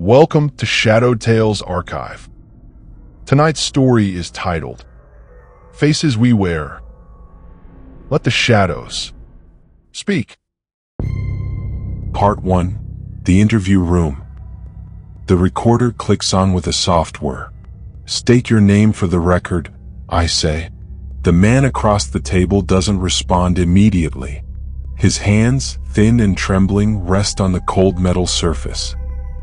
Welcome to Shadow Tales Archive. Tonight's story is titled, Faces We Wear. Let the shadows speak. Part 1. The Interview Room. The recorder clicks on with a soft whir. State your name for the record, I say. The man across the table doesn't respond immediately. His hands, thin and trembling, rest on the cold metal surface.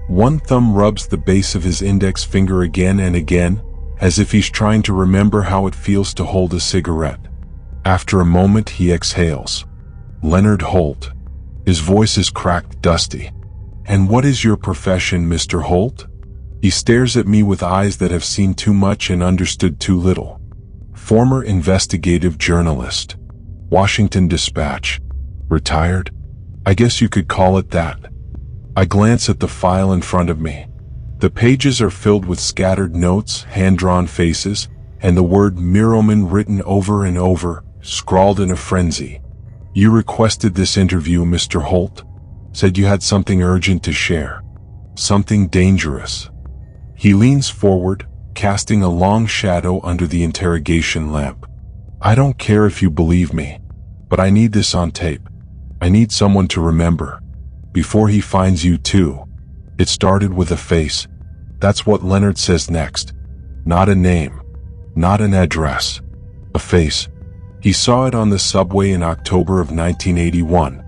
One thumb rubs the base of his index finger again and again, as if he's trying to remember how it feels to hold a cigarette. After a moment, he exhales. Leonard Holt. His voice is cracked, dusty. And what is your profession, Mr. Holt? He stares at me with eyes that have seen too much and understood too little. Former investigative journalist. Washington Dispatch. Retired? I guess you could call it that. I glance at the file in front of me. The pages are filled with scattered notes, hand-drawn faces, and the word Miroman written over and over, scrawled in a frenzy. You requested this interview, Mr. Holt. Said you had something urgent to share. Something dangerous. He leans forward, casting a long shadow under the interrogation lamp. I don't care if you believe me, but I need this on tape. I need someone to remember. Before he finds you too. It started with a face. That's what Leonard says next. Not a name. Not an address. A face. He saw it on the subway in October of 1981.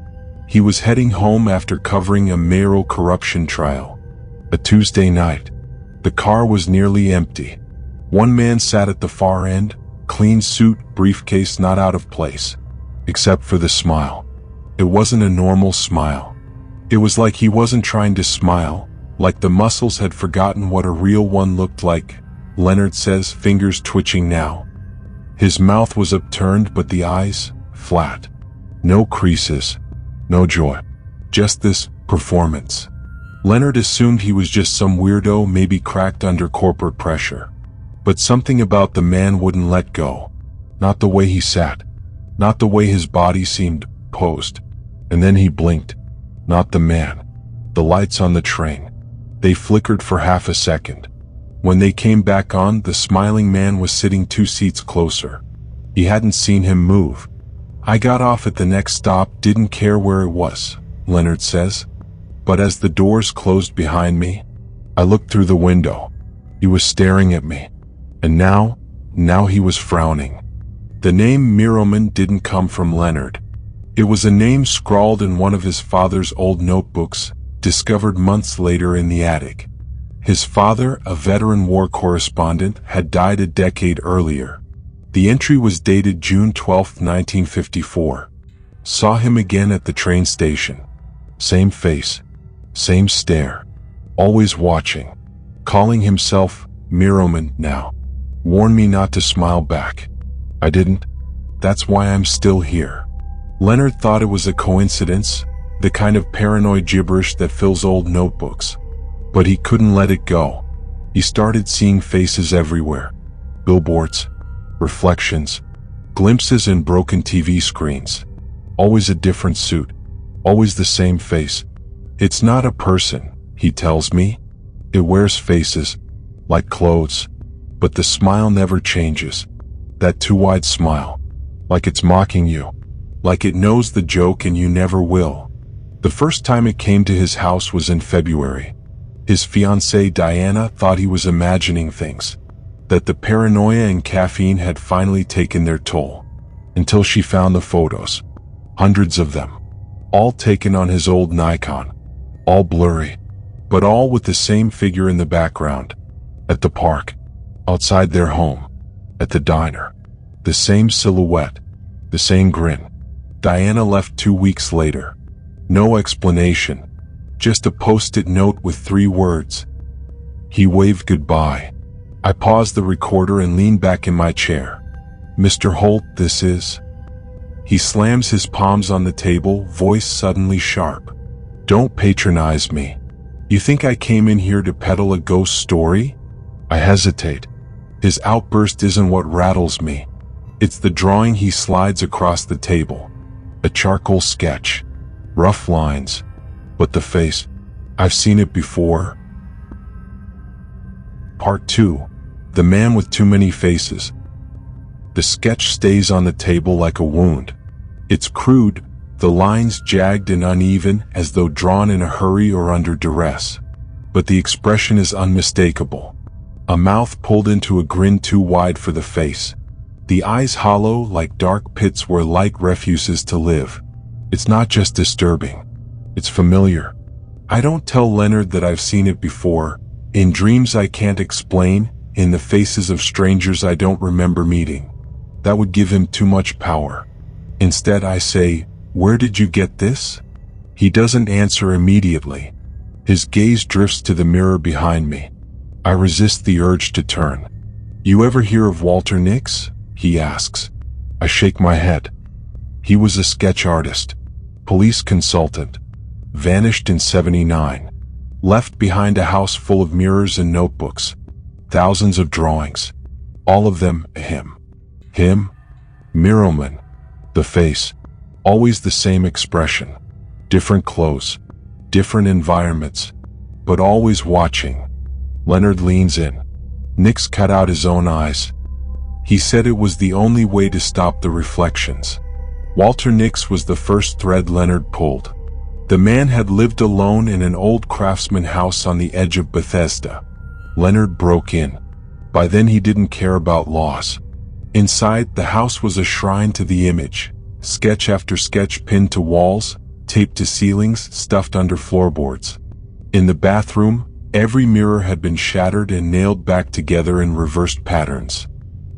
He was heading home after covering a mayoral corruption trial. A Tuesday night. The car was nearly empty. One man sat at the far end, clean suit, briefcase not out of place. Except for the smile. It wasn't a normal smile. It was like he wasn't trying to smile, like the muscles had forgotten what a real one looked like, Leonard says, fingers twitching now. His mouth was upturned, but the eyes, flat. No creases. No joy. Just this performance. Leonard assumed he was just some weirdo, maybe cracked under corporate pressure. But something about the man wouldn't let go. Not the way he sat. Not the way his body seemed posed. And then he blinked. Not the man. The lights on the train. They flickered for half a second. When they came back on, the smiling man was sitting 2 seats closer. He hadn't seen him move. I got off at the next stop, didn't care where it was, Leonard says. But as the doors closed behind me, I looked through the window. He was staring at me. And now he was frowning. The name Miroman didn't come from Leonard. It was a name scrawled in one of his father's old notebooks, discovered months later in the attic. His father, a veteran war correspondent, had died a decade earlier. The entry was dated June 12, 1954. Saw him again at the train station. Same face. Same stare. Always watching. Calling himself Miroman now. Warned me not to smile back. I didn't. That's why I'm still here. Leonard thought it was a coincidence, the kind of paranoid gibberish that fills old notebooks. But he couldn't let it go. He started seeing faces everywhere. Billboards. Reflections. Glimpses in broken TV screens. Always a different suit. Always the same face. It's not a person, he tells me. It wears faces. Like clothes. But the smile never changes. That too wide smile. Like it's mocking you. Like it knows the joke and you never will. The first time it came to his house was in February. His fiancée Diana thought he was imagining things. That the paranoia and caffeine had finally taken their toll. Until she found the photos. Hundreds of them. All taken on his old Nikon. All blurry. But all with the same figure in the background. At the park. Outside their home. At the diner. The same silhouette. The same grin. Diana left 2 weeks later. No explanation. Just a post-it note with 3 words. He waved goodbye. I paused the recorder and leaned back in my chair. Mr. Holt, this is... He slams his palms on the table, voice suddenly sharp. Don't patronize me. You think I came in here to peddle a ghost story? I hesitate. His outburst isn't what rattles me. It's the drawing he slides across the table. A charcoal sketch. Rough lines. But the face. I've seen it before. Part 2. The Man with Too Many Faces. The sketch stays on the table like a wound. It's crude, the lines jagged and uneven as though drawn in a hurry or under duress. But the expression is unmistakable. A mouth pulled into a grin too wide for the face. The eyes hollow like dark pits where light refuses to live. It's not just disturbing. It's familiar. I don't tell Leonard that I've seen it before, in dreams I can't explain, in the faces of strangers I don't remember meeting. That would give him too much power. Instead I say, "Where did you get this?" He doesn't answer immediately. His gaze drifts to the mirror behind me. I resist the urge to turn. "You ever hear of Walter Nix?" he asks. I shake my head. He was a sketch artist, police consultant, vanished in '79, left behind a house full of mirrors and notebooks, thousands of drawings, all of them him. Him? Mirrorman. The face. Always the same expression. Different clothes. Different environments. But always watching. Leonard leans in. Nix cut out his own eyes. He said it was the only way to stop the reflections. Walter Nix was the first thread Leonard pulled. The man had lived alone in an old craftsman house on the edge of Bethesda. Leonard broke in. By then he didn't care about laws. Inside, the house was a shrine to the image. Sketch after sketch pinned to walls, taped to ceilings, stuffed under floorboards. In the bathroom, every mirror had been shattered and nailed back together in reversed patterns,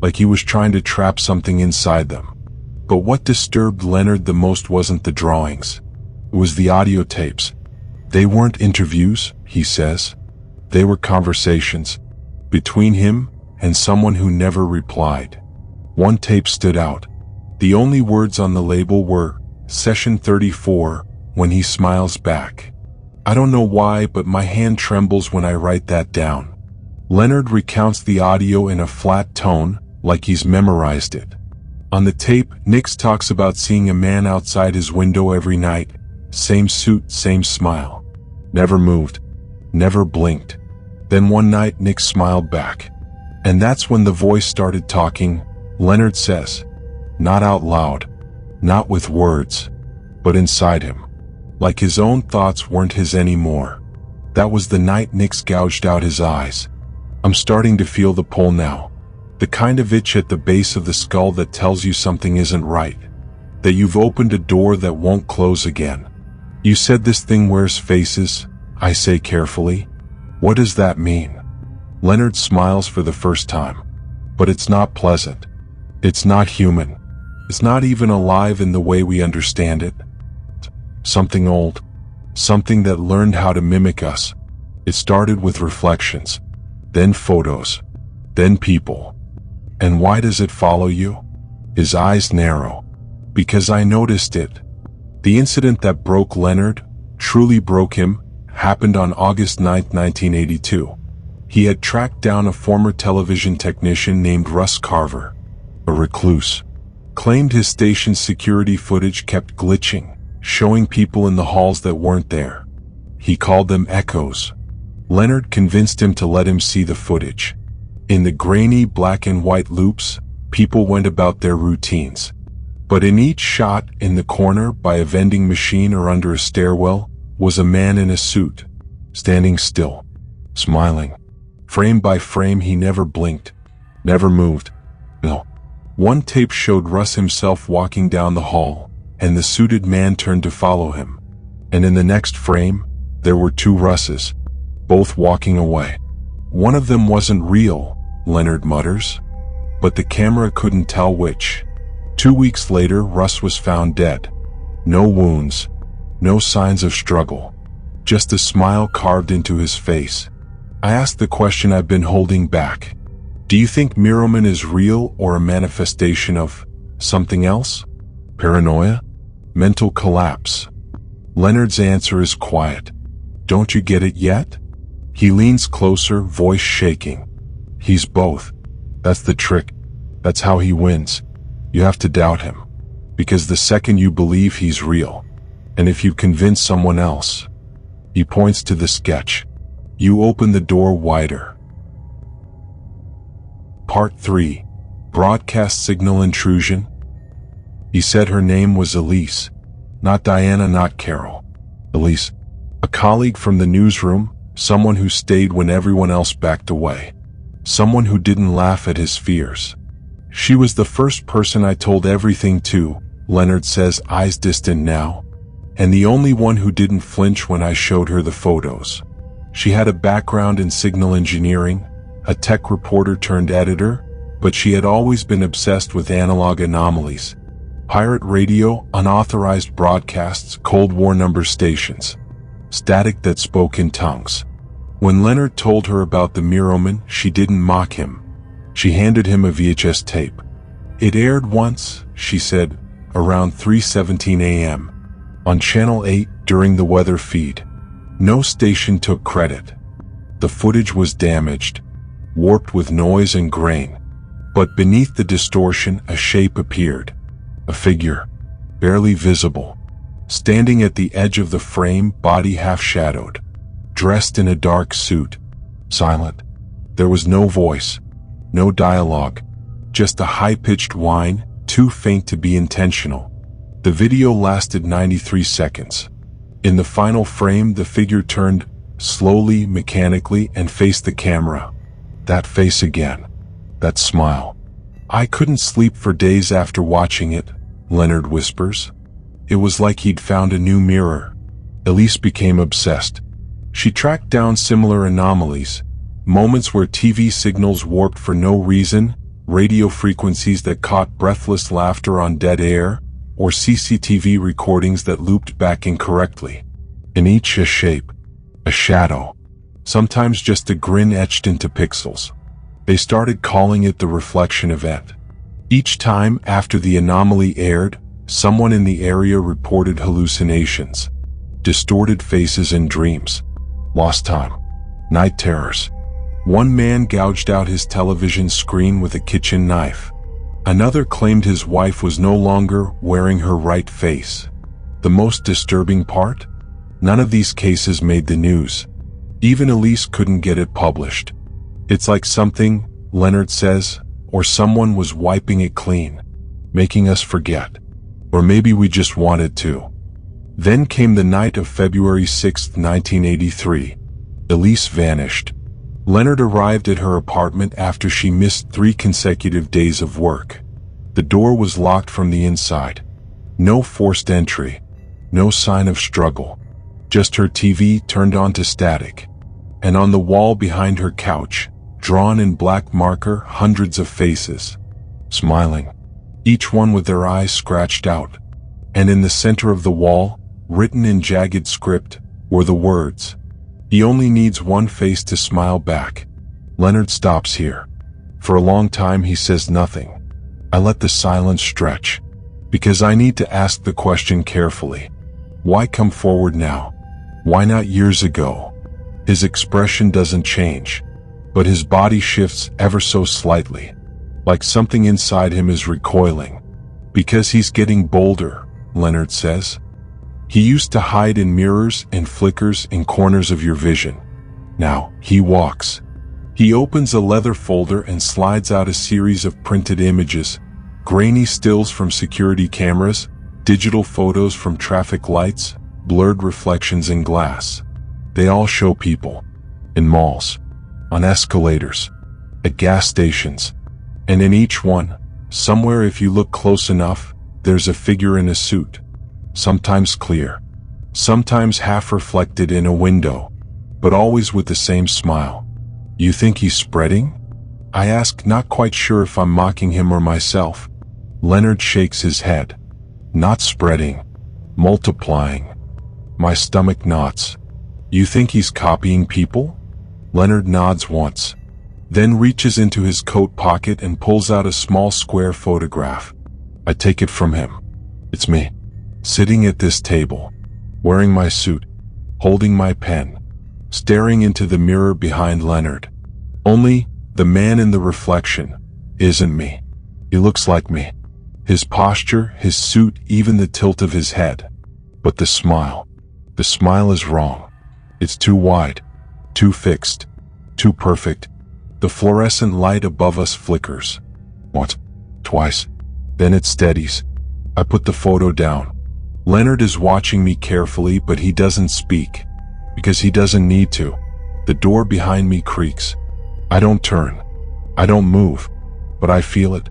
like he was trying to trap something inside them. But what disturbed Leonard the most wasn't the drawings. It was the audio tapes. They weren't interviews, he says. They were conversations between him and someone who never replied. One tape stood out. The only words on the label were, "Session 34, when he smiles back." I don't know why, but my hand trembles when I write that down. Leonard recounts the audio in a flat tone, like he's memorized it. On the tape, Nix talks about seeing a man outside his window every night. Same suit, same smile. Never moved. Never blinked. Then one night, Nix smiled back. And that's when the voice started talking, Leonard says. Not out loud. Not with words. But inside him. Like his own thoughts weren't his anymore. That was the night Nix gouged out his eyes. I'm starting to feel the pull now. The kind of itch at the base of the skull that tells you something isn't right. That you've opened a door that won't close again. You said this thing wears faces, I say carefully. What does that mean? Leonard smiles for the first time. But it's not pleasant. It's not human. It's not even alive in the way we understand it. Something old. Something that learned how to mimic us. It started with reflections. Then photos. Then people. And why does it follow you? His eyes narrow. Because I noticed it. The incident that broke Leonard, truly broke him, happened on August 9, 1982. He had tracked down a former television technician named Russ Carver, a recluse. Claimed his station's security footage kept glitching, showing people in the halls that weren't there. He called them echoes. Leonard convinced him to let him see the footage. In the grainy black and white loops, people went about their routines. But in each shot, in the corner, by a vending machine or under a stairwell, was a man in a suit, standing still, smiling. Frame by frame he never blinked, never moved. No. One tape showed Russ himself walking down the hall, and the suited man turned to follow him. And in the next frame, there were two Russes, both walking away. One of them wasn't real, Leonard mutters. But the camera couldn't tell which. 2 weeks later, Russ was found dead. No wounds, no signs of struggle, just a smile carved into his face. I asked the question I've been holding back. Do you think Mirrorman is real or a manifestation of something else? Paranoia? Mental collapse? Leonard's answer is quiet. Don't you get it yet? He leans closer, voice shaking. He's both. That's the trick. That's how he wins. You have to doubt him. Because the second you believe he's real, and if you convince someone else, he points to the sketch, you open the door wider. Part 3. Broadcast signal intrusion. He said her name was Elise. Not Diana, not Carol. Elise. A colleague from the newsroom, someone who stayed when everyone else backed away. Someone who didn't laugh at his fears. She was the first person I told everything to, Leonard says, eyes distant now. And the only one who didn't flinch when I showed her the photos. She had a background in signal engineering, a tech reporter turned editor, but she had always been obsessed with analog anomalies. Pirate radio, unauthorized broadcasts, Cold War number stations. Static that spoke in tongues. When Leonard told her about the Miroman, she didn't mock him. She handed him a VHS tape. It aired once, she said, around 3:17 a.m. on Channel 8 during the weather feed. No station took credit. The footage was damaged, warped with noise and grain. But beneath the distortion, a shape appeared. A figure, barely visible, standing at the edge of the frame, body half-shadowed, dressed in a dark suit, silent. There was no voice, no dialogue, just a high-pitched whine, too faint to be intentional. The video lasted 93 seconds. In the final frame, the figure turned, slowly, mechanically, and faced the camera. That face again. That smile. I couldn't sleep for days after watching it, Leonard whispers. It was like he'd found a new mirror. Elise became obsessed. She tracked down similar anomalies, moments where TV signals warped for no reason, radio frequencies that caught breathless laughter on dead air, or CCTV recordings that looped back incorrectly. In each a shape, a shadow, sometimes just a grin etched into pixels. They started calling it the reflection event. Each time after the anomaly aired, someone in the area reported hallucinations, distorted faces in dreams, lost time, night terrors. One man gouged out his television screen with a kitchen knife. Another claimed his wife was no longer wearing her right face. The most disturbing part? None of these cases made the news. Even Elise couldn't get it published. It's like something, Leonard says, or someone was wiping it clean, making us forget. Or maybe we just wanted to. Then came the night of February 6, 1983. Elise vanished. Leonard arrived at her apartment after she missed 3 consecutive days of work. The door was locked from the inside. No forced entry. No sign of struggle. Just her TV turned on to static. And on the wall behind her couch, drawn in black marker, hundreds of faces. Smiling. Each one with their eyes scratched out. And in the center of the wall, written in jagged script, were the words, "He only needs one face to smile back." Leonard stops here. For a long time he says nothing. I let the silence stretch, because I need to ask the question carefully. Why come forward now? Why not years ago? His expression doesn't change, but his body shifts ever so slightly, like something inside him is recoiling. Because he's getting bolder, Leonard says. He used to hide in mirrors and flickers in corners of your vision. Now, he walks. He opens a leather folder and slides out a series of printed images, grainy stills from security cameras, digital photos from traffic lights, blurred reflections in glass. They all show people. In malls, on escalators, at gas stations. And in each one, somewhere if you look close enough, there's a figure in a suit. Sometimes clear, sometimes half reflected in a window, but always with the same smile. You think he's spreading? I ask, not quite sure if I'm mocking him or myself. Leonard shakes his head. Not spreading, multiplying. My stomach knots. You think he's copying people? Leonard nods once, then reaches into his coat pocket and pulls out a small square photograph. I take it from him. It's me. Sitting at this table, wearing my suit, holding my pen, staring into the mirror behind Leonard. Only, the man in the reflection isn't me. He looks like me. His posture, his suit, even the tilt of his head. But the smile is wrong. It's too wide, too fixed, too perfect. The fluorescent light above us flickers. Once, twice, then it steadies. I put the photo down. Leonard is watching me carefully, but he doesn't speak, because he doesn't need to. The door behind me creaks. I don't turn. I don't move, but I feel it.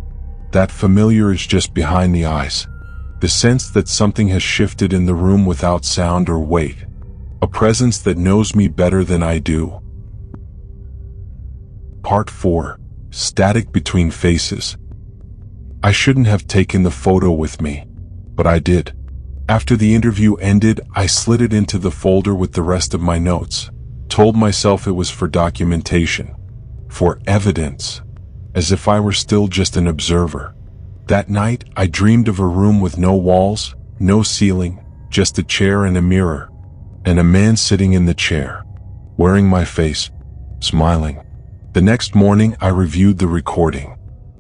That familiar is just behind the eyes. The sense that something has shifted in the room without sound or weight. A presence that knows me better than I do. Part 4. Static between faces. I shouldn't have taken the photo with me, but I did. After the interview ended, I slid it into the folder with the rest of my notes. Told myself it was for documentation. For evidence. As if I were still just an observer. That night, I dreamed of a room with no walls, no ceiling, just a chair and a mirror. And a man sitting in the chair, wearing my face, smiling. The next morning, I reviewed the recording.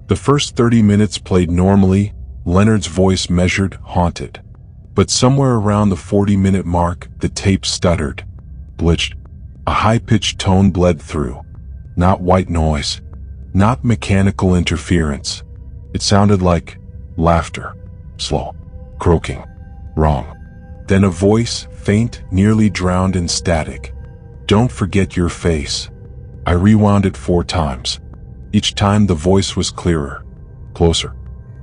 The first 30 minutes played normally, Leonard's voice measured, haunted. But somewhere around the 40-minute mark, the tape stuttered, glitched. A high-pitched tone bled through. Not white noise. Not mechanical interference. It sounded like laughter. Slow. Croaking. Wrong. Then a voice, faint, nearly drowned in static. Don't forget your face. I rewound it 4 times. Each time the voice was clearer. Closer.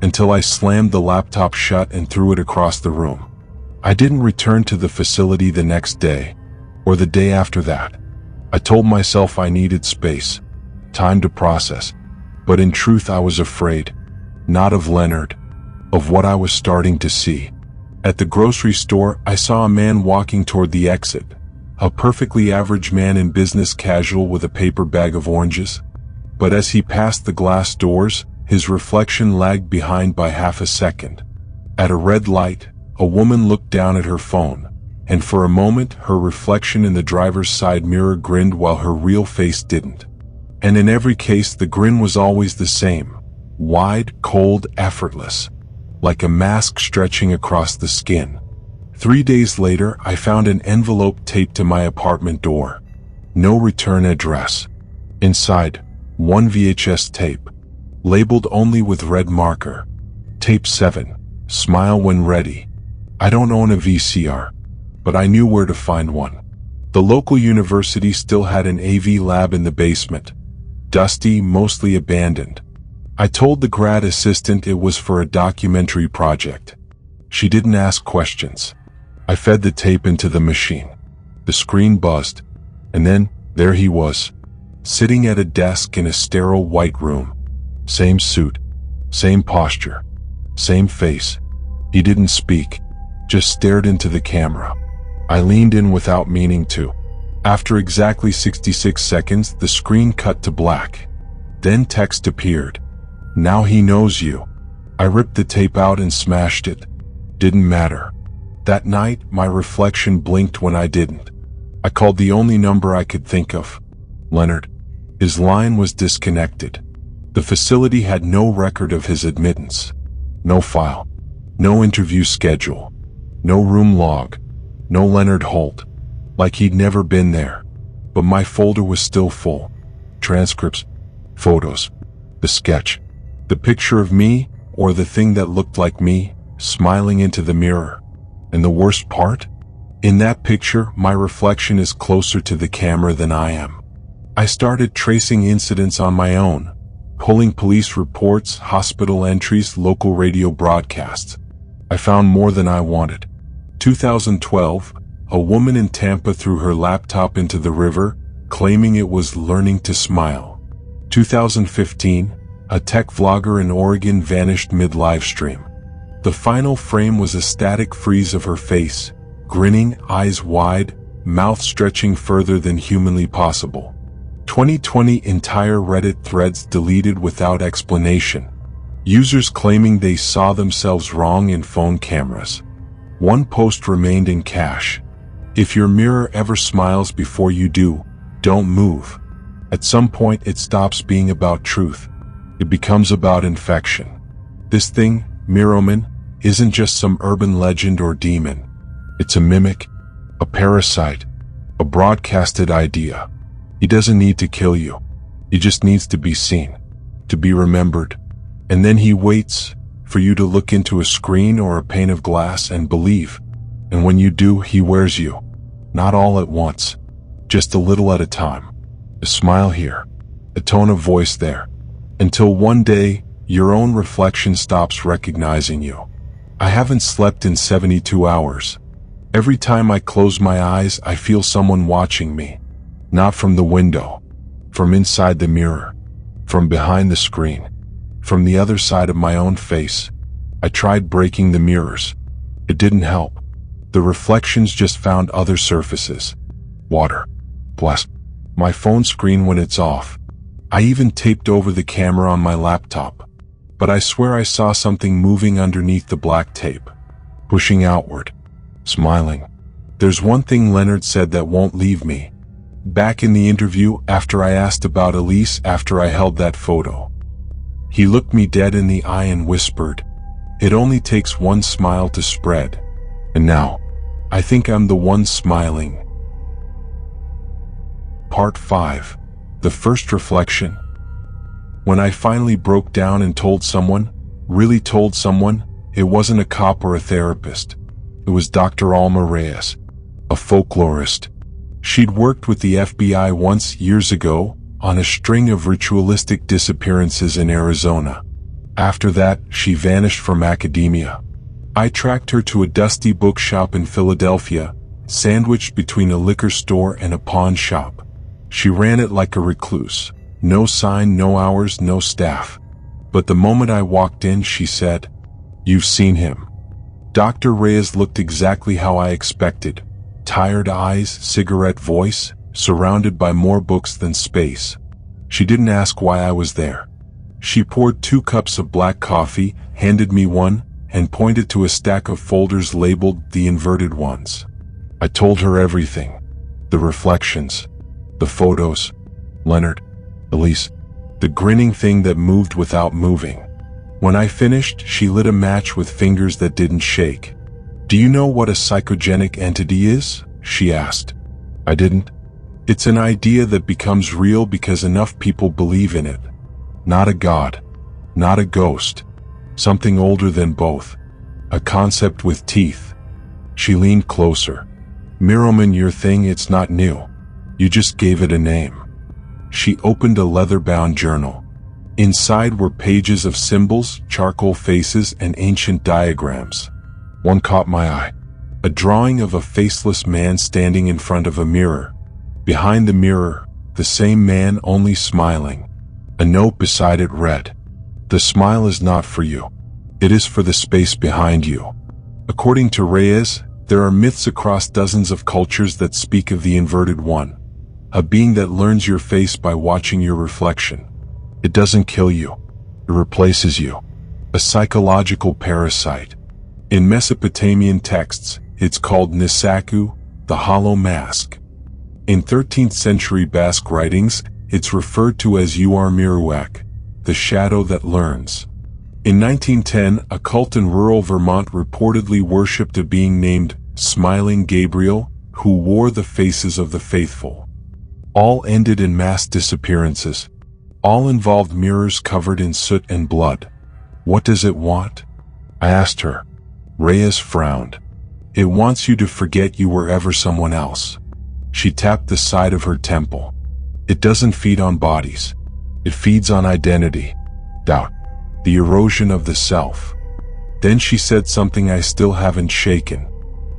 Until I slammed the laptop shut and threw it across the room. I didn't return to the facility the next day, or the day after that. I told myself I needed space, time to process, but in truth I was afraid, not of Leonard, of what I was starting to see. At the grocery store, I saw a man walking toward the exit, a perfectly average man in business casual with a paper bag of oranges. But as he passed the glass doors, his reflection lagged behind by half a second. At a red light, a woman looked down at her phone, and for a moment her reflection in the driver's side mirror grinned while her real face didn't. And in every case the grin was always the same, wide, cold, effortless, like a mask stretching across the skin. 3 days later, I found an envelope taped to my apartment door. No return address. Inside, 1 VHS tape, labeled only with red marker. Tape 7, smile when ready. I don't own a VCR, but I knew where to find one. The local university still had an AV lab in the basement. Dusty, mostly abandoned. I told the grad assistant it was for a documentary project. She didn't ask questions. I fed the tape into the machine. The screen buzzed, and then there he was, sitting at a desk in a sterile white room. Same suit, same posture, same face. He didn't speak, just stared into the camera. I leaned in without meaning to. After exactly 66 seconds, the screen cut to black. Then text appeared. Now he knows you. I ripped the tape out and smashed it. Didn't matter. That night, my reflection blinked when I didn't. I called the only number I could think of. Leonard. His line was disconnected. The facility had no record of his admittance. No file. No interview schedule. No room log. No Leonard Holt. Like he'd never been there. But my folder was still full. Transcripts. Photos. The sketch. The picture of me, or the thing that looked like me, smiling into the mirror. And the worst part? In that picture, my reflection is closer to the camera than I am. I started tracing incidents on my own, pulling police reports, hospital entries, local radio broadcasts. I found more than I wanted. 2012, a woman in Tampa threw her laptop into the river, claiming it was learning to smile. 2015, a tech vlogger in Oregon vanished mid-livestream. The final frame was a static freeze of her face, grinning, eyes wide, mouth stretching further than humanly possible. 2020 entire Reddit threads deleted without explanation. Users claiming they saw themselves wrong in phone cameras. One post remained in cache. If your mirror ever smiles before you do, don't move. At some point it stops being about truth. It becomes about infection. This thing, Mirrorman, isn't just some urban legend or demon. It's a mimic, a parasite, a broadcasted idea. He doesn't need to kill you. He just needs to be seen, to be remembered. And then he waits for you to look into a screen or a pane of glass and believe. And when you do, he wears you. Not all at once, just a little at a time. A smile here, a tone of voice there, until one day, your own reflection stops recognizing you. I haven't slept in 72 hours. Every time I close my eyes, I feel someone watching me. Not from the window, from inside the mirror, from behind the screen, from the other side of my own face. I tried breaking the mirrors. It didn't help. The reflections just found other surfaces. Water. Bless my phone screen when it's off. I even taped over the camera on my laptop. But I swear I saw something moving underneath the black tape. Pushing outward. Smiling. There's one thing Leonard said that won't leave me. Back in the interview after I asked about Elise after I held that photo. He looked me dead in the eye and whispered, "It only takes one smile to spread." And now, I think I'm the one smiling. Part 5. The first reflection. When I finally broke down and told someone, really told someone, it wasn't a cop or a therapist. It was Dr. Alma Reyes, a folklorist. She'd worked with the FBI once years ago on a string of ritualistic disappearances in Arizona. After that, she vanished from academia. I tracked her to a dusty bookshop in Philadelphia, sandwiched between a liquor store and a pawn shop. She ran it like a recluse. No sign, no hours, no staff. But the moment I walked in, she said, "You've seen him." Dr. Reyes looked exactly how I expected. Tired eyes, cigarette voice, surrounded by more books than space. She didn't ask why I was there. She poured 2 cups of black coffee, handed me one, and pointed to a stack of folders labeled The Inverted Ones. I told her everything. The reflections, the photos, Leonard, Elise, the grinning thing that moved without moving. When I finished, she lit a match with fingers that didn't shake. "Do you know what a psychogenic entity is?" she asked. I didn't. It's an idea that becomes real because enough people believe in it. Not a god, not a ghost, something older than both. A concept with teeth. She leaned closer. "Miroman, your thing, it's not new. You just gave it a name." She opened a leather-bound journal. Inside were pages of symbols, charcoal faces, and ancient diagrams. One caught my eye. A drawing of a faceless man standing in front of a mirror. Behind the mirror, the same man, only smiling. A note beside it read, "The smile is not for you. It is for the space behind you." According to Reyes, there are myths across dozens of cultures that speak of the inverted one. A being that learns your face by watching your reflection. It doesn't kill you. It replaces you. A psychological parasite. In Mesopotamian texts, it's called Nisaku, the hollow mask. In 13th century Basque writings, it's referred to as Uarmiruak, the shadow that learns. In 1910, a cult in rural Vermont reportedly worshipped a being named Smiling Gabriel, who wore the faces of the faithful. All ended in mass disappearances. All involved mirrors covered in soot and blood. What does it want? I asked her. Reyes frowned. It wants you to forget you were ever someone else. She tapped the side of her temple. It doesn't feed on bodies. It feeds on identity, doubt, the erosion of the self. Then she said something I still haven't shaken.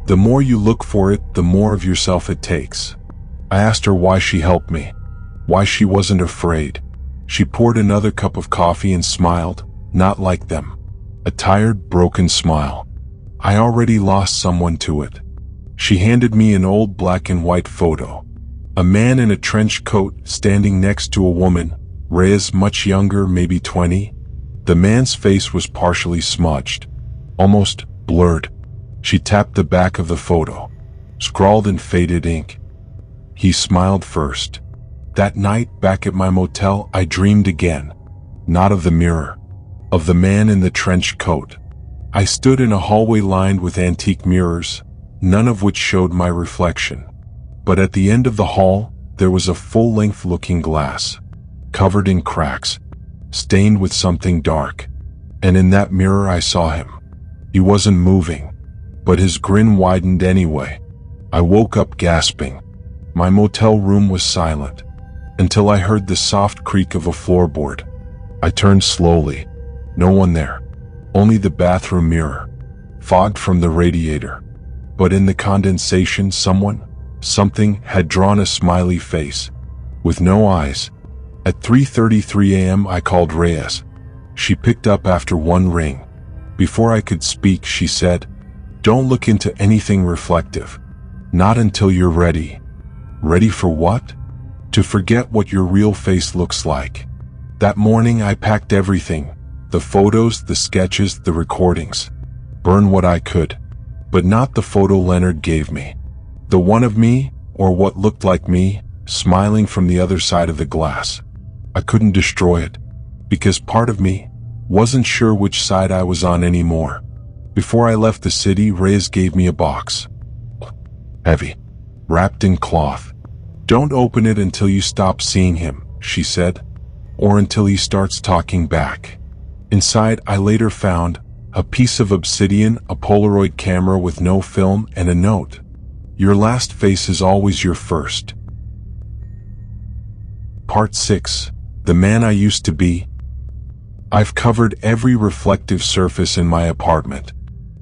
The more you look for it, the more of yourself it takes. I asked her why she helped me, why she wasn't afraid. She poured another cup of coffee and smiled, not like them. A tired, broken smile. I already lost someone to it. She handed me an old black and white photo. A man in a trench coat standing next to a woman, Reyes much younger, maybe 20. The man's face was partially smudged, almost blurred. She tapped the back of the photo, scrawled in faded ink. He smiled first. That night, back at my motel, I dreamed again. Not of the mirror, of the man in the trench coat. I stood in a hallway lined with antique mirrors, none of which showed my reflection. But at the end of the hall, there was a full-length looking glass. covered in cracks, stained with something dark. And in that mirror I saw him. He wasn't moving, but his grin widened anyway. I woke up gasping. My motel room was silent, until I heard the soft creak of a floorboard. I turned slowly. No one there. Only the bathroom mirror, fogged from the radiator. But in the condensation, something had drawn a smiley face, with no eyes. At 3:33 a.m. I called Reyes. She picked up after one ring. Before I could speak, she said, "Don't look into anything reflective. Not until you're ready." Ready for what? To forget what your real face looks like. That morning I packed everything, the photos, the sketches, the recordings. Burn what I could, but not the photo Leonard gave me. The one of me, or what looked like me, smiling from the other side of the glass. I couldn't destroy it, because part of me wasn't sure which side I was on anymore. Before I left the city, Reyes gave me a box. Heavy, wrapped in cloth. "Don't open it until you stop seeing him," she said, "or until he starts talking back." Inside, I later found a piece of obsidian, a Polaroid camera with no film, and a note. "Your last face is always your first." Part 6. The Man I Used to Be. I've covered every reflective surface in my apartment.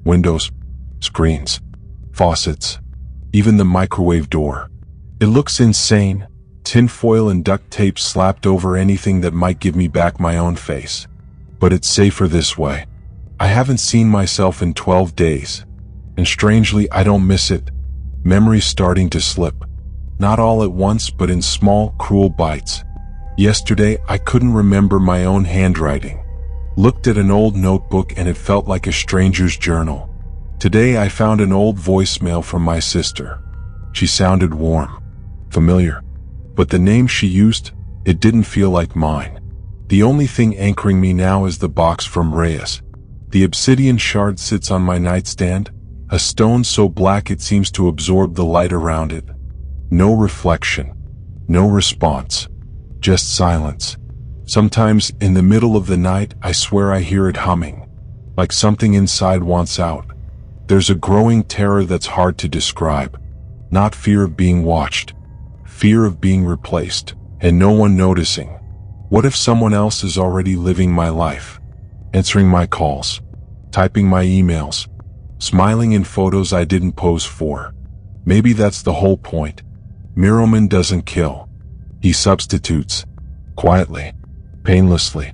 Windows, screens, faucets, even the microwave door. It looks insane, tinfoil and duct tape slapped over anything that might give me back my own face. But it's safer this way. I haven't seen myself in 12 days. And strangely, I don't miss it. Memory's starting to slip. Not all at once, but in small, cruel bites. Yesterday, I couldn't remember my own handwriting. Looked at an old notebook and it felt like a stranger's journal. Today, I found an old voicemail from my sister. She sounded warm, familiar. But the name she used, it didn't feel like mine. The only thing anchoring me now is the box from Reyes. The obsidian shard sits on my nightstand, a stone so black it seems to absorb the light around it. No reflection, no response, just silence. Sometimes, in the middle of the night, I swear I hear it humming, like something inside wants out. There's a growing terror that's hard to describe. Not fear of being watched, fear of being replaced, and no one noticing. What if someone else is already living my life, answering my calls, typing my emails, smiling in photos I didn't pose for? Maybe that's the whole point. Mirrorman doesn't kill. He substitutes. Quietly. Painlessly.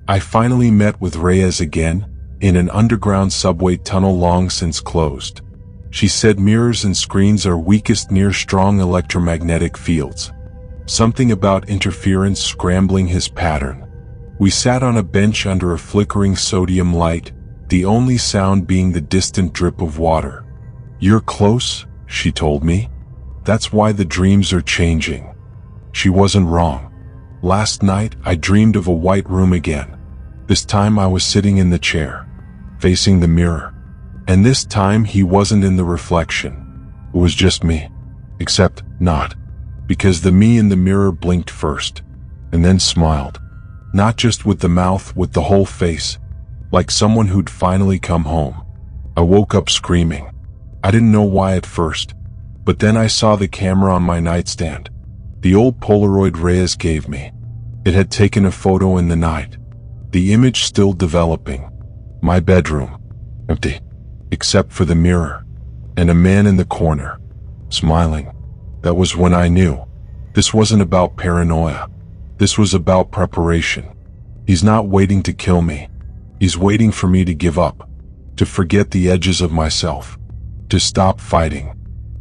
I finally met with Reyes again, in an underground subway tunnel long since closed. She said mirrors and screens are weakest near strong electromagnetic fields. Something about interference scrambling his pattern. We sat on a bench under a flickering sodium light, the only sound being the distant drip of water. "You're close," she told me. "That's why the dreams are changing." She wasn't wrong. Last night, I dreamed of a white room again. This time I was sitting in the chair, facing the mirror. And this time he wasn't in the reflection. It was just me. Except not. Because the me in the mirror blinked first, and then smiled. Not just with the mouth, with the whole face. Like someone who'd finally come home. I woke up screaming. I didn't know why at first. But then I saw the camera on my nightstand. The old Polaroid Reyes gave me. It had taken a photo in the night. The image still developing. My bedroom. Empty. Except for the mirror. And a man in the corner. Smiling. That was when I knew. This wasn't about paranoia. This was about preparation. He's not waiting to kill me. He's waiting for me to give up. To forget the edges of myself. To stop fighting.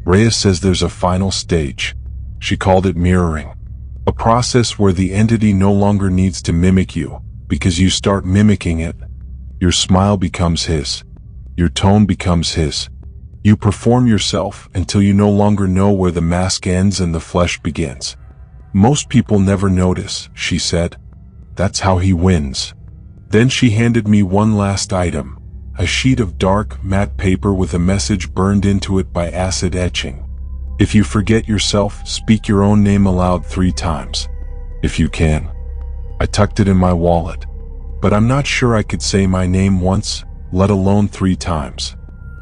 Reyes says there's a final stage. She called it mirroring. A process where the entity no longer needs to mimic you, because you start mimicking it. Your smile becomes his. Your tone becomes his. You perform yourself until you no longer know where the mask ends and the flesh begins. Most people never notice, she said. That's how he wins. Then she handed me one last item, a sheet of dark, matte paper with a message burned into it by acid etching. If you forget yourself, speak your own name aloud 3 times. If you can. I tucked it in my wallet, but I'm not sure I could say my name once, let alone 3 times.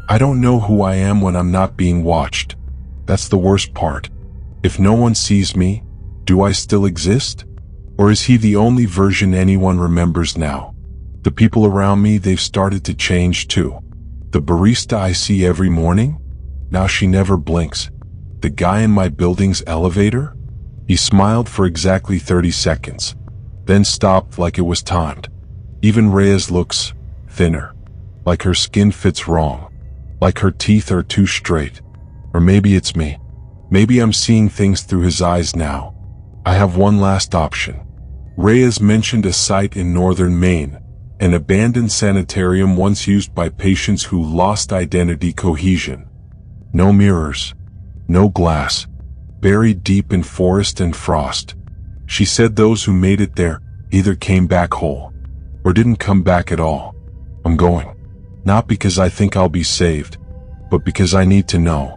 I don't know who I am when I'm not being watched. That's the worst part. If no one sees me, do I still exist? Or is he the only version anyone remembers now? The people around me, they've started to change too. The barista I see every morning? Now she never blinks. The guy in my building's elevator? He smiled for exactly 30 seconds, then stopped like it was timed. Even Rhea's looks thinner, like her skin fits wrong, like her teeth are too straight. Or maybe it's me. Maybe I'm seeing things through his eyes now. I have one last option. Rhea's mentioned a site in northern Maine, an abandoned sanitarium once used by patients who lost identity cohesion. No mirrors, no glass, buried deep in forest and frost. She said those who made it there either came back whole or didn't come back at all. I'm going, not because I think I'll be saved, but because I need to know.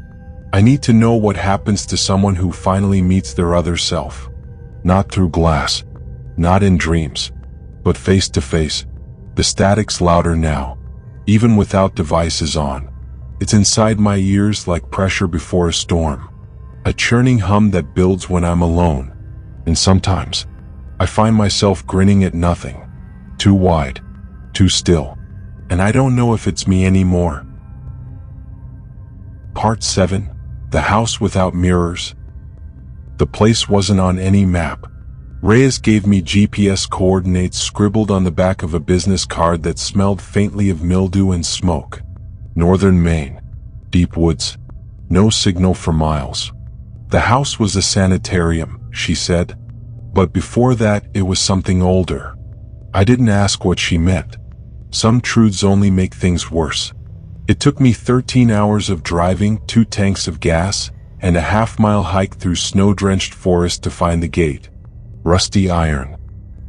I need to know what happens to someone who finally meets their other self. Not through glass, not in dreams, but face to face. The static's louder now, even without devices on. It's inside my ears like pressure before a storm, a churning hum that builds when I'm alone. And sometimes, I find myself grinning at nothing. Too wide, too still, and I don't know if it's me anymore. Part 7. The House Without Mirrors. The place wasn't on any map. Reyes gave me GPS coordinates scribbled on the back of a business card that smelled faintly of mildew and smoke. Northern Maine. Deep woods. No signal for miles. The house was a sanitarium, she said. But before that, it was something older. I didn't ask what she meant. Some truths only make things worse. It took me 13 hours of driving, 2 tanks of gas, and a half-mile hike through snow-drenched forest to find the gate. Rusty iron,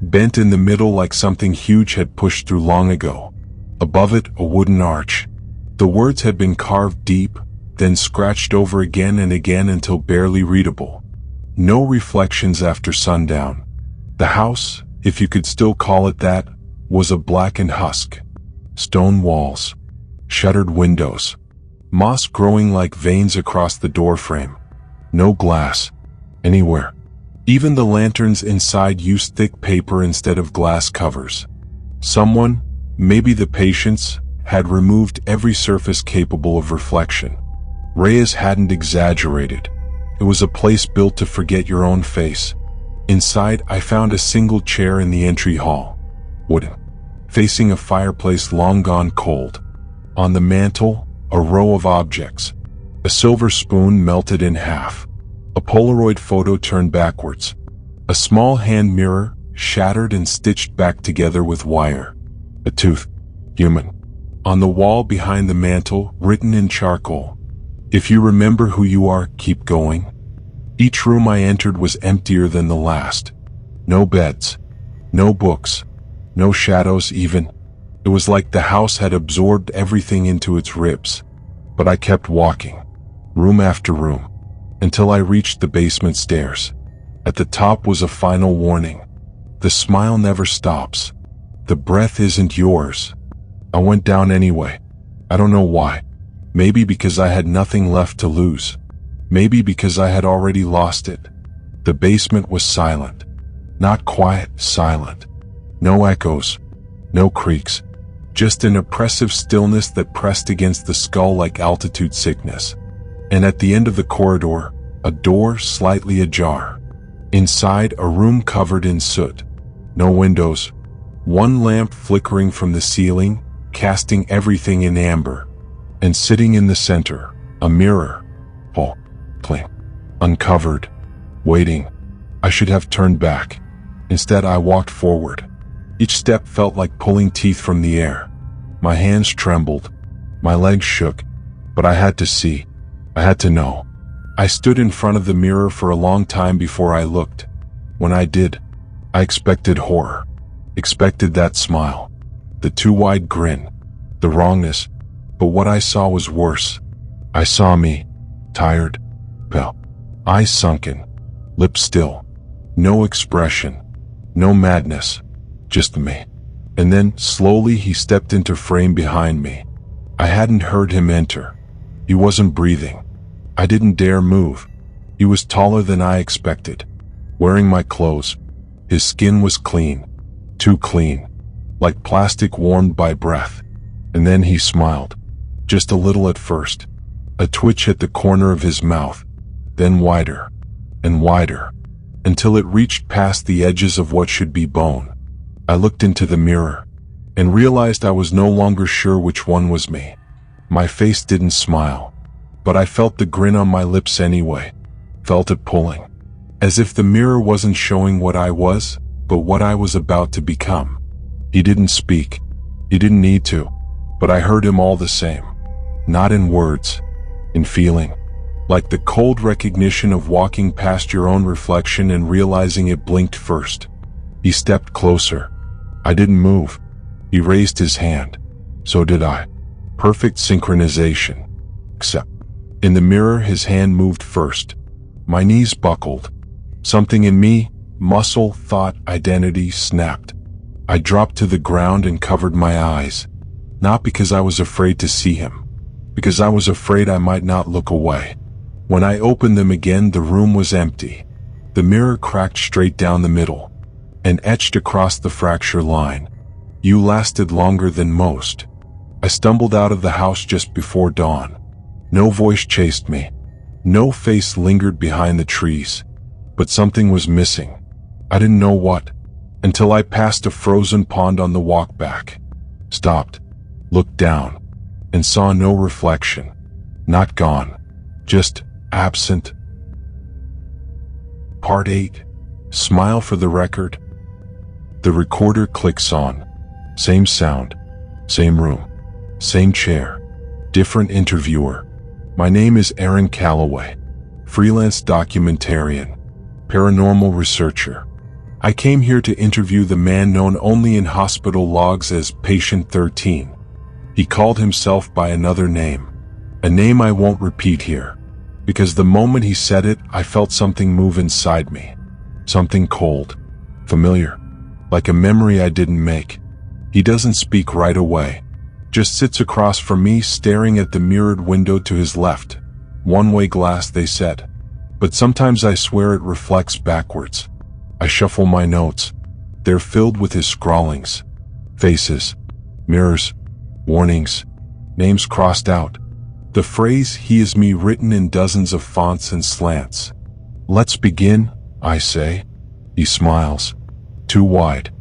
bent in the middle like something huge had pushed through long ago. Above it, a wooden arch. The words had been carved deep, then scratched over again and again until barely readable. No reflections after sundown. The house, if you could still call it that, was a blackened husk. Stone walls, shuttered windows, moss growing like veins across the doorframe. No glass, anywhere. Even the lanterns inside used thick paper instead of glass covers. Someone, maybe the patients, had removed every surface capable of reflection. Reyes hadn't exaggerated. It was a place built to forget your own face. Inside, I found a single chair in the entry hall. Wooden, facing a fireplace long gone cold. On the mantel, a row of objects. A silver spoon melted in half. A Polaroid photo turned backwards. A small hand mirror, shattered and stitched back together with wire. A tooth. Human. On the wall behind the mantel, written in charcoal. If you remember who you are, keep going. Each room I entered was emptier than the last. No beds. No books. No shadows even. It was like the house had absorbed everything into its ribs. But I kept walking. Room after room. Until I reached the basement stairs. At the top was a final warning. The smile never stops. The breath isn't yours. I went down anyway. I don't know why. Maybe because I had nothing left to lose. Maybe because I had already lost it. The basement was silent. Not quiet, silent. No echoes. No creaks. Just an oppressive stillness that pressed against the skull like altitude sickness. And at the end of the corridor, a door slightly ajar. Inside, a room covered in soot. No windows. One lamp flickering from the ceiling, casting everything in amber. And sitting in the center, a mirror. Oh, clean. Uncovered. Waiting. I should have turned back. Instead, I walked forward. Each step felt like pulling teeth from the air. My hands trembled. My legs shook. But I had to see. I had to know. I stood in front of the mirror for a long time before I looked. When I did, I expected horror. Expected that smile. The too wide grin. The wrongness. But what I saw was worse. I saw me. Tired. Pale. Eyes sunken. Lips still. No expression. No madness, just me. And then, slowly, he stepped into frame behind me. I hadn't heard him enter. He wasn't breathing. I didn't dare move. He was taller than I expected, wearing my clothes. His skin was clean, too clean, like plastic warmed by breath. And then he smiled, just a little at first, a twitch at the corner of his mouth, then wider and wider, until it reached past the edges of what should be bone. I looked into the mirror and realized I was no longer sure which one was me. My face didn't smile, but I felt the grin on my lips anyway, felt it pulling, as if the mirror wasn't showing what I was, but what I was about to become. He didn't speak. He didn't need to, but I heard him all the same. Not in words, in feeling, like the cold recognition of walking past your own reflection and realizing it blinked first. He stepped closer. I didn't move. He raised his hand. So did I. Perfect synchronization. Except, in the mirror his hand moved first. My knees buckled. Something in me, muscle, thought, identity, snapped. I dropped to the ground and covered my eyes. Not because I was afraid to see him, because I was afraid I might not look away. When I opened them again, the room was empty. The mirror cracked straight down the middle and etched across the fracture line. You lasted longer than most. I stumbled out of the house just before dawn. No voice chased me. No face lingered behind the trees. But something was missing. I didn't know what, until I passed a frozen pond on the walk back. Stopped, looked down, and saw no reflection. Not gone, just absent. Part 8. Smile for the record. The recorder clicks on. Same sound, same room, same chair, different interviewer. My name is Aaron Calloway, freelance documentarian, paranormal researcher. I came here to interview the man known only in hospital logs as Patient 13. He called himself by another name, a name I won't repeat here, because the moment he said it, I felt something move inside me. Something cold, familiar, like a memory I didn't make. He doesn't speak right away, just sits across from me staring at the mirrored window to his left. One-way glass, they said, but sometimes I swear it reflects backwards. I shuffle my notes. They're filled with his scrawlings, faces, mirrors, warnings, names crossed out. The phrase "he is me" written in dozens of fonts and slants. Let's begin, I say. He smiles. Too wide.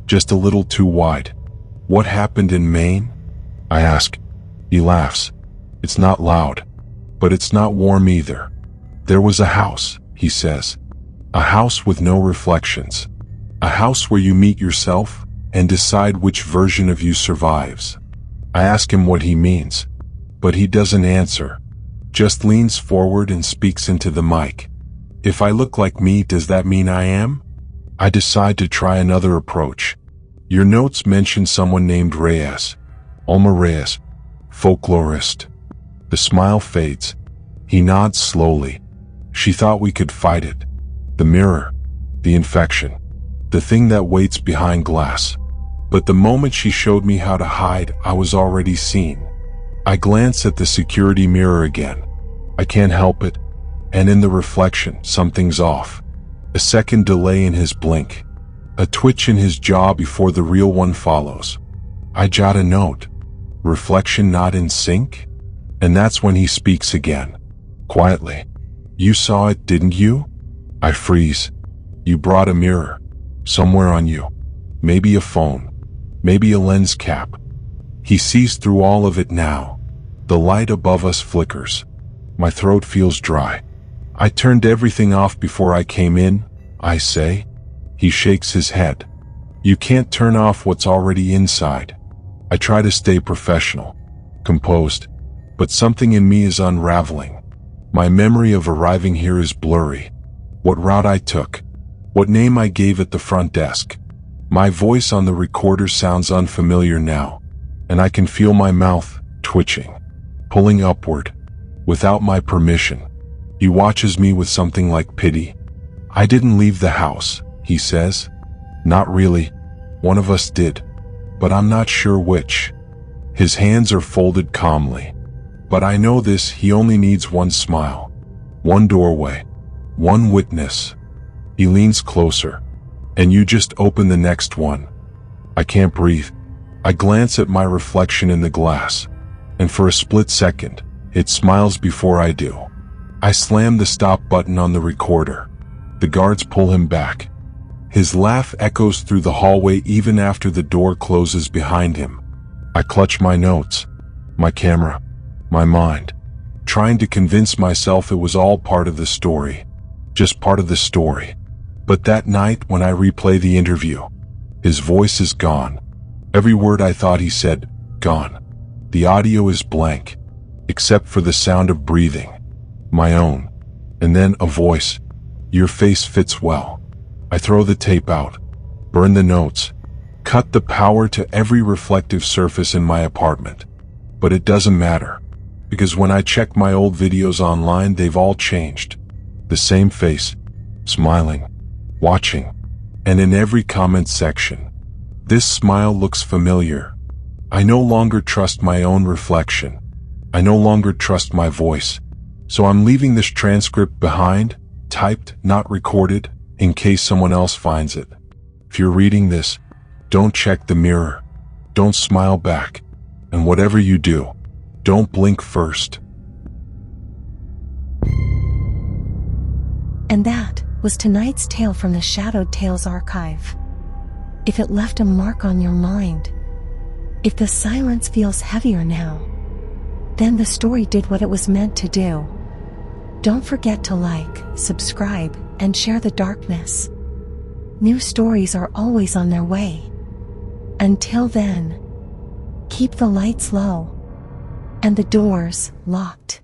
Just a little too wide. What happened in Maine? I ask. He laughs. It's not loud, but it's not warm either. There was a house, he says. A house with no reflections. A house where you meet yourself and decide which version of you survives. I ask him what he means, but he doesn't answer. Just leans forward and speaks into the mic. If I look like me, does that mean I am? I decide to try another approach. Your notes mention someone named Reyes. Alma Reyes. Folklorist. The smile fades. He nods slowly. She thought we could fight it. The mirror. The infection. The thing that waits behind glass. But the moment she showed me how to hide, I was already seen. I glance at the security mirror again. I can't help it. And in the reflection, something's off. A second delay in his blink. A twitch in his jaw before the real one follows. I jot a note. Reflection not in sync? And that's when he speaks again. Quietly. You saw it, didn't you? I freeze. You brought a mirror. Somewhere on you. Maybe a phone. Maybe a lens cap. He sees through all of it now. The light above us flickers. My throat feels dry. I turned everything off before I came in, I say. He shakes his head. You can't turn off what's already inside. I try to stay professional, composed, but something in me is unraveling. My memory of arriving here is blurry. What route I took, what name I gave at the front desk. My voice on the recorder sounds unfamiliar now, and I can feel my mouth twitching, pulling upward, without my permission. He watches me with something like pity. I didn't leave the house, he says. Not really. One of us did, but I'm not sure which. His hands are folded calmly. But I know this, he only needs one smile. One doorway. One witness. He leans closer. And you just open the next one. I can't breathe. I glance at my reflection in the glass. And for a split second, it smiles before I do. I slam the stop button on the recorder. The guards pull him back. His laugh echoes through the hallway even after the door closes behind him. I clutch my notes, my camera, my mind, trying to convince myself it was all part of the story. Just part of the story. But that night when I replay the interview, his voice is gone. Every word I thought he said, gone. The audio is blank, except for the sound of breathing. My own. And then a voice. Your face fits well. I throw the tape out, burn the notes, cut the power to every reflective surface in my apartment. But it doesn't matter, because when I check my old videos online, they've all changed. The same face, smiling, watching, and in every comment section. This smile looks familiar. I no longer trust my own reflection. I no longer trust my voice. So I'm leaving this transcript behind, typed, not recorded, in case someone else finds it. If you're reading this, don't check the mirror. Don't smile back. And whatever you do, don't blink first. And that was tonight's tale from the Shadowed Tales archive. If it left a mark on your mind, if the silence feels heavier now, then the story did what it was meant to do. Don't forget to like, subscribe, and share the darkness. New stories are always on their way. Until then, keep the lights low and the doors locked.